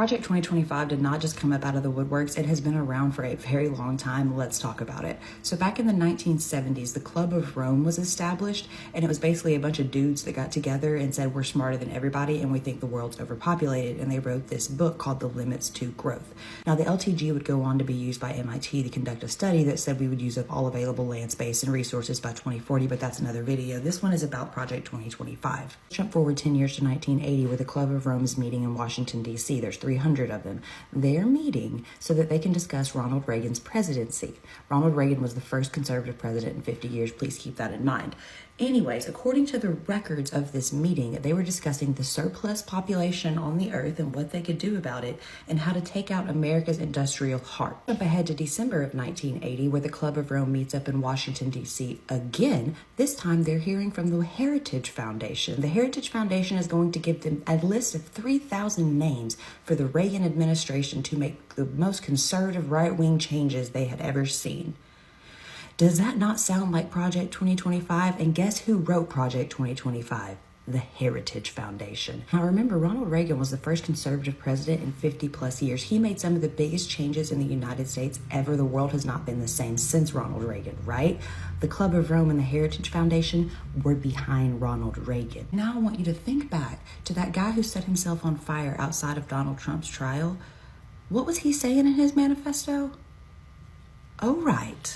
Project 2025 did not just come up out of the woodworks. It has been around for a very long time. Let's talk about it. So back in the 1970s, the Club of Rome was established, and it was basically a bunch of dudes that got together and said, we're smarter than everybody and we think the world's overpopulated. And they wrote this book called The Limits to Growth. Now, the LTG would go on to be used by MIT to conduct a study that said we would use up all available land space and resources by 2040, but that's another video. This one is about Project 2025. Jump forward 10 years to 1980, where the Club of Rome is meeting in Washington, D.C. There's 300 of them. They're meeting so that they can discuss Ronald Reagan's presidency. Ronald Reagan was the first conservative president in 50 years. Please keep that in mind. Anyways, according to the records of this meeting, they were discussing the surplus population on the earth and what they could do about it and how to take out America's industrial heart. Jump ahead to December of 1980, where the Club of Rome meets up in Washington, D.C. again. This time they're hearing from the Heritage Foundation. The Heritage Foundation is going to give them a list of 3,000 names for the Reagan administration to make the most conservative right-wing changes they had ever seen. Does that not sound like Project 2025? And guess who wrote Project 2025? The Heritage Foundation. Now remember, Ronald Reagan was the first conservative president in 50 plus years. He made some of the biggest changes in the United States ever. The world has not been the same since Ronald Reagan, right? The Club of Rome and the Heritage Foundation were behind Ronald Reagan. Now I want you to think back to that guy who set himself on fire outside of Donald Trump's trial. What was he saying in his manifesto? Oh, right.